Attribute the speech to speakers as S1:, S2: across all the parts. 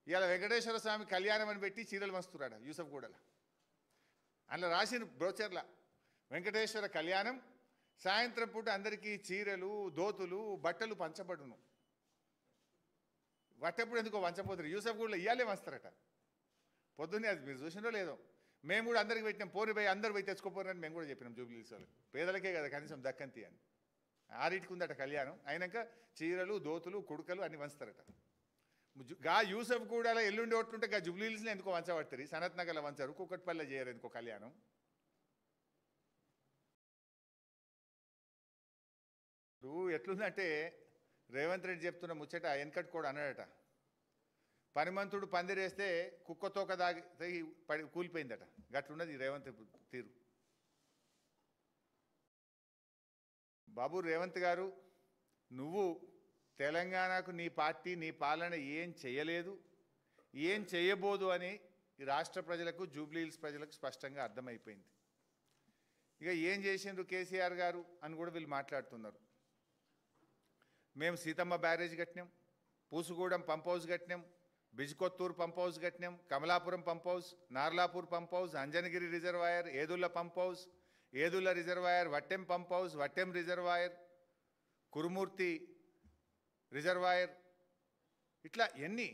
S1: ఇవాళ వెంకటేశ్వర స్వామి కళ్యాణం అని పెట్టి చీరలు మస్తున్నాడు యూసఫ్ గూడల. అందులో రాసిన బ్రోచర్ల వెంకటేశ్వర కళ్యాణం సాయంత్రం పూట అందరికీ చీరలు దోతులు బట్టలు పంచబడును. వట్టప్పుడు ఎందుకో వంచపోతారు. యూసఫ్ గూడలో ఇయ్యాలే వస్తారట. పొద్దున్నే అది మీరు చూసినో లేదో, మేము కూడా అందరికి పెట్టినాం. పోని పోయి అందరు పోయి తెచ్చుకోపోరని మేము కూడా చెప్పినాం. జూబ్లీహిల్స్ వాళ్ళకి పేదలకే కదా కనీసం దక్కంతి అని. ఆరింటికి ఉందట కళ్యాణం. అయినాక చీరలు దోతులు కుడుకలు అన్ని వంచుతారట. గా యూసఫ్ గూడలో ఎల్లుండి ఒట్లుంటే గా జూబ్లీహిల్స్లో ఎందుకో వంచబడతారు, సనత్ నగర్లో వంచారు, కుక్కట్పల్లిలో చేయరు ఎందుకో కళ్యాణం. ఇప్పుడు ఎట్లుందంటే రేవంత్ రెడ్డి చెప్తున్న ముచ్చట వెనకటి కూడా అన్నాడట, పనిమంతుడు పందిరేస్తే కుక్కతోక దాగి పడి కూలిపోయిందట. గట్లున్నది రేవంత్ తీరు. బాబు రేవంత్ గారు, నువ్వు తెలంగాణకు నీ పార్టీ నీ పాలన ఏం చేయలేదు, ఏం చేయబోదు అని ఈ రాష్ట్ర ప్రజలకు జూబ్లీహిల్స్ ప్రజలకు స్పష్టంగా అర్థమైపోయింది. ఇక ఏం చేసిండ్రు కేసీఆర్ గారు అని కూడా వీళ్ళు మాట్లాడుతున్నారు. మేము సీతమ్మ బ్యారేజ్ కట్టినాం, పూసుగూడెం పంప్ హౌస్ కట్టినాం, బిజ్కొత్తూరు పంప్ హౌస్ కట్టినాం, Kamalapuram pump house, Narlapur pump house, Anjanagiri reservoir, Edula pump house, Edula reservoir, Vattem pump house, Vattem reservoir, Kurumurthy reservoir, ఇట్లా ఎన్ని,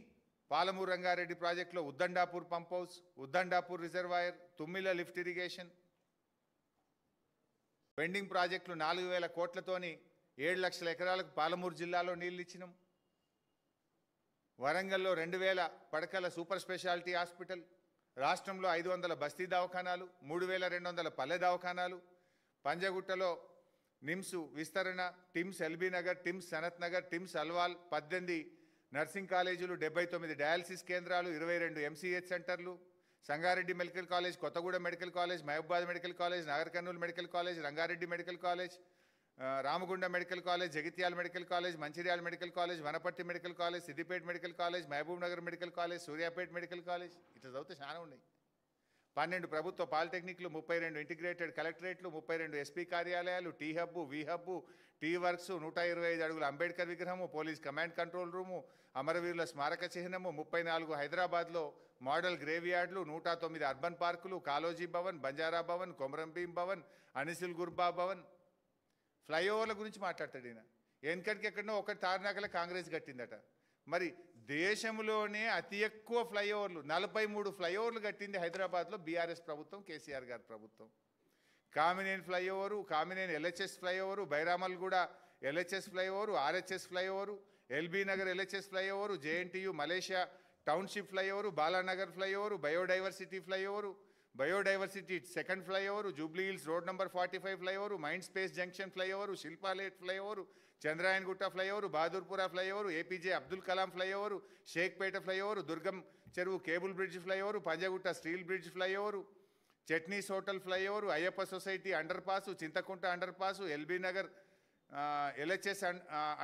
S1: పాలమూరు రంగారెడ్డి ప్రాజెక్టులో Uddandapur pump house, Uddandapur reservoir, Tummila lift irrigation, pending ప్రాజెక్టులు 4,000 కోట్లతోని 7 లక్షల ఎకరాలకు పాలమూరు జిల్లాలో నీళ్ళు ఇచ్చినాం. వరంగల్లో 2,000 పడకల సూపర్ స్పెషాలిటీ హాస్పిటల్, రాష్ట్రంలో 500 బస్తీ దవాఖానాలు, 3,200 పల్లె దవాఖానాలు, పంజగుట్టలో నిమ్స్ విస్తరణ, TIMS LB Nagar, TIMS Sanath Nagar, TIMS Alwal, 18 nursing కాలేజీలు, 79 డయాలసిస్ కేంద్రాలు, 22 ఎంసీహెచ్ సెంటర్లు, Sangareddy medical college, Kothagudem medical college, Mahabubabad medical college, Nagar Kurnool medical college, Rangareddy medical college, Ramagundam medical college, Jagtial medical college, Mancherial medical college, Wanaparthy medical college, Siddipet medical college, Mahabub Nagar medical college, Suryapet medical college, ఇట్లా చదివితే చాలా ఉన్నాయి. 12 ప్రభుత్వ పాలిటెక్నిక్లు, 32 ఇంటిగ్రేటెడ్ కలెక్టరేట్లు, 32 ఎస్పీ కార్యాలయాలు, టీ హబ్బు, వి హబ్బు, టీ వర్క్స్, 125 అడుగుల అంబేద్కర్ విగ్రహము, పోలీస్ కమాండ్ కంట్రోల్ రూము, అమరవీరుల స్మారక చిహ్నము, 34 హైదరాబాద్లో మోడల్ గ్రేవ్యార్డ్లు, 109 అర్బన్ పార్కులు, కాలోజీ భవన్, బంజారా భవన్, కొమరంభీం భవన్, అనిసిల్ గుర్బా భవన్. ఫ్లైఓవర్ల గురించి మాట్లాడతాడు ఈయన. వెనకటికి ఎక్కడనో ఒకటి తార్నాకల కాంగ్రెస్ కట్టిందట. మరి దేశంలోనే అతి ఎక్కువ ఫ్లైఓవర్లు 43 ఫ్లైఓవర్లు కట్టింది హైదరాబాద్లో బీఆర్ఎస్ ప్రభుత్వం, కేసీఆర్ గారి ప్రభుత్వం. Kamineni flyover, Kamineni LHS flyover, Bairamalguda LHS flyover, RHS flyover, LB Nagar LHS flyover, JNTU Malaysia township flyover, Balanagar flyover, biodiversity flyover, biodiversity second flyover, Jubilee Hills road number 45 flyover, mind space junction flyover, Shilpa Layout flyover, Chandrayangutta flyover, Bahadurpura flyover, APJ Abdul Kalam flyover, Shaikpet flyover, Durgam Cheruvu cable bridge flyover, Panjagutta steel bridge flyover, Chutneys hotel flyover, Ayyappa society underpass, Chinthakunta underpass, LB Nagar LHS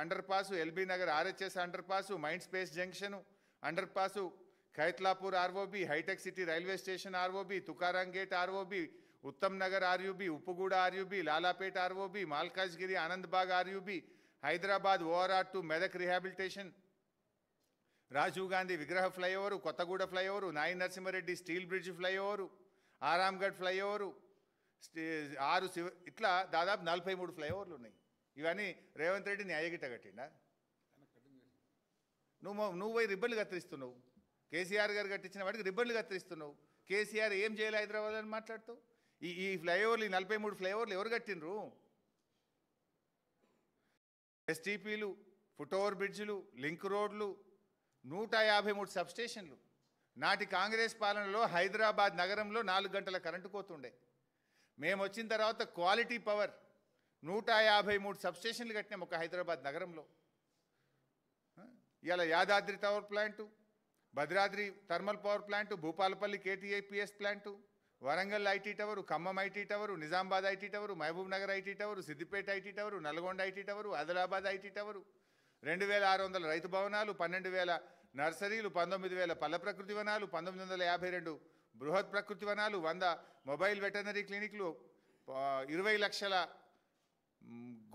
S1: underpass, LB Nagar RHS underpass, Mindspace junction underpass, Khaitlapur ROB, హైటెక్ City railway station ROB, Tukaram gate ROB, Uttam Nagar RUB, Uppuguda RUB, Lalapet ROB, Malkajgiri Anandbagh RUB, Hyderabad ORR to Medak rehabilitation, Rajiv Gandhi విగ్రహ flyover, Kothaguda flyover, Nayini Narasimha Reddy steel bridge flyover, Aramghar flyover, ఇట్లా దాదాపు 43 ఫ్లైఓవర్లు ఉన్నాయి. ఇవన్నీ రేవంత్ రెడ్డి న్యాయగిట్ట కట్టిండా? నువ్వు పోయి రిబ్బన్లు కత్తిరిస్తున్నావు. కేసీఆర్ గారు కట్టించిన వాటికి రిబ్బన్లు కత్తిరిస్తున్నావు. కేసీఆర్ ఏం చేయాలి హైదరాబాద్ అని మాట్లాడుతావు. ఈ ఫ్లైఓవర్లు, ఈ 43 ఫ్లైఓవర్లు ఎవరు కట్టినరు? ఎస్టీపీలు, ఫుట్ఓవర్ బ్రిడ్జ్లు, లింక్ రోడ్లు, 153 సబ్స్టేషన్లు. నాటి కాంగ్రెస్ పాలనలో హైదరాబాద్ నగరంలో 4 గంటల కరెంటు కోతుండే. మేము వచ్చిన తర్వాత క్వాలిటీ పవర్ 153 సబ్స్టేషన్లు కట్టినాం ఒక హైదరాబాద్ నగరంలో. ఇలా Yadadri power plant, Bhadradri thermal power plant, Bhupalpally KTIPS plant, Warangal IT tower, Khammam IT tower, Nizamabad IT tower, Mahabub Nagar IT tower, Siddipet IT tower, Nalgonda IT tower, Adilabad IT tower, 2,600 రైతు భవనాలు, 12,000 నర్సరీలు, 19,000 పల్ల ప్రకృతి వనాలు, 1952 బృహత్ ప్రకృతి వనాలు, 100 మొబైల్ వెటర్నరీ క్లినిక్లు, 20 లక్షల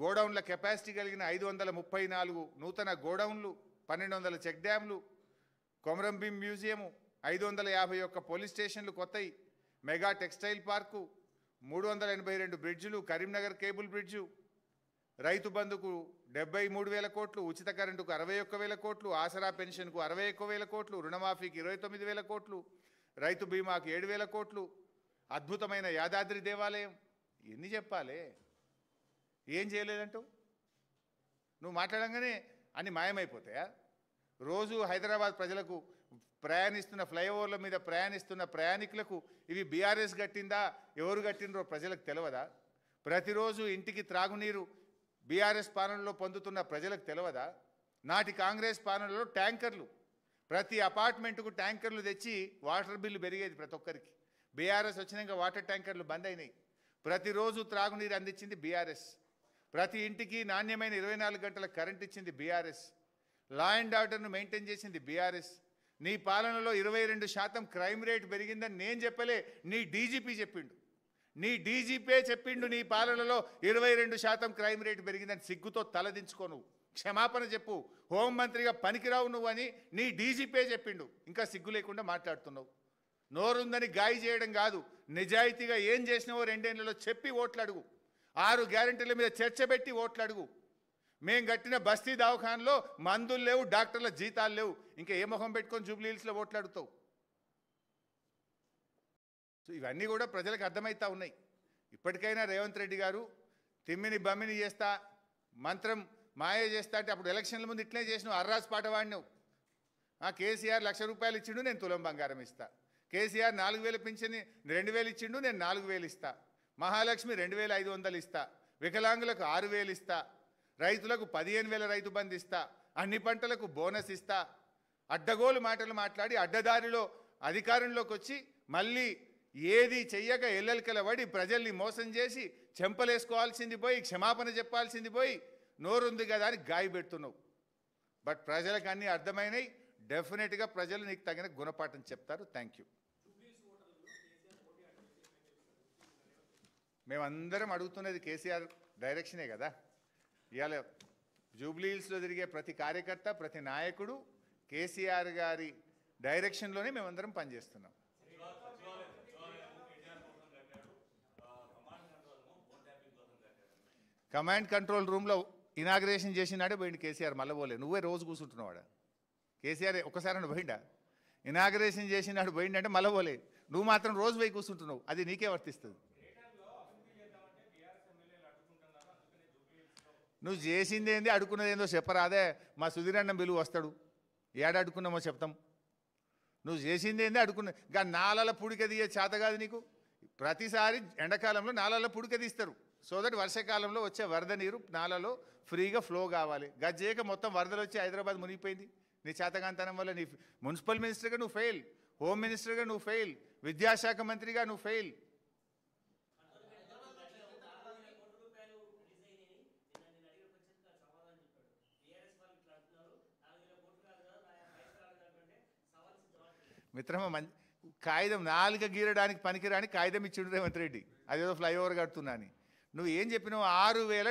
S1: గోడౌన్ల కెపాసిటీ కలిగిన 534 నూతన గోడౌన్లు, 1,200 చెక్ డ్యాంలు, కొమరం భీం మ్యూజియము, 551 పోలీస్ స్టేషన్లు కొత్తయి, మెగా టెక్స్టైల్ పార్కు, 382 బ్రిడ్జులు, కరీంనగర్ కేబుల్ బ్రిడ్జు, రైతు బంధుకు 73,000 కోట్లు, ఉచిత కరెంటుకు 61,000 కోట్లు, ఆసరా పెన్షన్కు 61,000 కోట్లు, రుణమాఫీకి 29,000 కోట్లు, రైతు బీమాకు 7,000 కోట్లు, అద్భుతమైన యాదాద్రి దేవాలయం. ఎన్ని చెప్పాలే? ఏం చేయలేదంటావు? నువ్వు మాట్లాడంగానే అన్ని మాయమైపోతాయా? రోజు హైదరాబాద్ ప్రజలకు ప్రయాణిస్తున్న ఫ్లైఓవర్ల మీద ప్రయాణిస్తున్న ప్రయాణికులకు ఇవి బీఆర్ఎస్ కట్టిందా, ఎవరు కట్టినరో ప్రజలకు తెలియదా? ప్రతిరోజు ఇంటికి త్రాగునీరు బీఆర్ఎస్ పాలనలో పొందుతున్న ప్రజలకు తెలియదా? నాటి కాంగ్రెస్ పాలనలో ట్యాంకర్లు, ప్రతి అపార్ట్మెంటుకు ట్యాంకర్లు తెచ్చి వాటర్ బిల్లు పెరిగేది ప్రతి ఒక్కరికి. బీఆర్ఎస్ వచ్చినాక వాటర్ ట్యాంకర్లు బంద్ అయినాయి. ప్రతిరోజు త్రాగునీరు అందించింది బీఆర్ఎస్. ప్రతి ఇంటికి నాణ్యమైన 24 గంటల కరెంట్ ఇచ్చింది బీఆర్ఎస్. లా అండ్ ఆర్డర్ను మెయింటైన్ చేసింది బీఆర్ఎస్. నీ పాలనలో 22% క్రైమ్ రేట్ పెరిగిందని నేను చెప్పలే, నీ డీజీపీ చెప్పిండు. నీ డీజీపీ చెప్పిండు నీ పాలనలో 22% క్రైమ్ రేట్ పెరిగిందని. సిగ్గుతో తలదించుకో, నువ్వు క్షమాపణ చెప్పు. హోంమంత్రిగా పనికిరావు నువ్వు అని నీ డీజీపీ చెప్పిండు. ఇంకా సిగ్గు లేకుండా మాట్లాడుతున్నావు. నోరుందని గాయ చేయడం కాదు, నిజాయితీగా ఏం చేసినావో 2 ఏళ్లలో చెప్పి ఓట్లు అడుగు. 6 గ్యారెంటీల మీద చర్చ పెట్టి ఓట్లు అడుగు. మేం కట్టిన బస్తీ దవాఖానలో మందులు లేవు, డాక్టర్ల జీతాలు లేవు. ఇంకా ఏ మొహం పెట్టుకొని జూబ్లీ హిల్స్లో ఓట్లు అడుగుతావు? సో ఇవన్నీ కూడా ప్రజలకు అర్థమవుతా ఉన్నాయి. ఇప్పటికైనా రేవంత్ రెడ్డి గారు తిమ్మిని బమ్మిని చేస్తా, మంత్రం మాయ చేస్తా అంటే అప్పుడు ఎలక్షన్ల ముందు ఇట్లే చేసినావు. అర్రాస్ పాట వాడినావు. కేసీఆర్ ₹1,00,000 ఇచ్చిండు, నేను తులం బంగారం ఇస్తా. కేసీఆర్ 4,000 పింఛని 2,000 ఇచ్చిండు, నేను 4,000 ఇస్తా. మహాలక్ష్మి 2,500 ఇస్తా. వికలాంగులకు 6,000 ఇస్తా. రైతులకు 15,000 రైతు బంధు ఇస్తా. అన్ని పంటలకు బోనస్ ఇస్తా. అడ్డగోలు మాటలు మాట్లాడి అడ్డదారిలో అధికారంలోకి వచ్చి మళ్ళీ ఏది చెయ్యక ఎల్లెలకల పడి ప్రజల్ని మోసం చేసి చెంపలేసుకోవాల్సింది పోయి, క్షమాపణ చెప్పాల్సింది పోయి, నోరుంది కదా అని గాయపెడుతున్నావు. బట్ ప్రజలకు అన్నీ అర్థమైనాయి. డెఫినెట్గా ప్రజలు నీకు తగిన గుణపాఠం చెప్తారు. Thank you. మేమందరం అడుగుతున్నది కేసీఆర్ డైరెక్షనే కదా. ఇవాళ జూబ్లీ హిల్స్లో తిరిగే ప్రతి కార్యకర్త, ప్రతి నాయకుడు కేసీఆర్ గారి డైరెక్షన్లోనే మేమందరం పనిచేస్తున్నాం. కమాండ్ కంట్రోల్ రూమ్లో ఇనాగ్రేషన్ చేసినాడే పోయింది కేసీఆర్. మళ్ళీ పోలే. నువ్వే రోజు కూర్చుంటున్నావాడా? కేసీఆర్ ఒక్కసారి పోయిండా? ఇనాగ్రేషన్ చేసినాడు పోయిండంటే మళ్ళీ పోలే. నువ్వు మాత్రం రోజు పోయి కూర్చుంటున్నావు. అది నీకే వర్తిస్తుంది. నువ్వు చేసింది ఏంది, అడుక్కున్నది ఏందో చెప్పరాదే. మా సుధీరన్నం బిలువ వస్తాడు, ఏడ అడుక్కున్నామో చెప్తాం. నువ్వు చేసింది ఏంది, అడుక్కున్న ఇంకా నాలల పుడిక తీయే చేత కాదు నీకు. ప్రతిసారి ఎండాకాలంలో నాలల పుడిక తీస్తారు. సో దట్ వర్షాకాలంలో వచ్చే వరద నీరు నాలలో ఫ్రీగా ఫ్లో కావాలి. గజ్జేక మొత్తం వరదలు వచ్చి హైదరాబాద్ మునిగిపోయింది నీ చేతకాంతనం వల్ల. నీ మున్సిపల్ మినిస్టర్గా నువ్వు ఫెయిల్, హోమ్ మినిస్టర్గా నువ్వు ఫెయిల్, విద్యాశాఖ మంత్రిగా నువ్వు ఫెయిల్. మిత్రమా, కాగితం 4 గీరడానికి పనికిరాని కాగితం ఇచ్చిండు రేవంత్ రెడ్డి, అదేదో ఫ్లైఓవర్ కడుతున్నా అని. నువ్వు ఏం చెప్పినావు? 6,000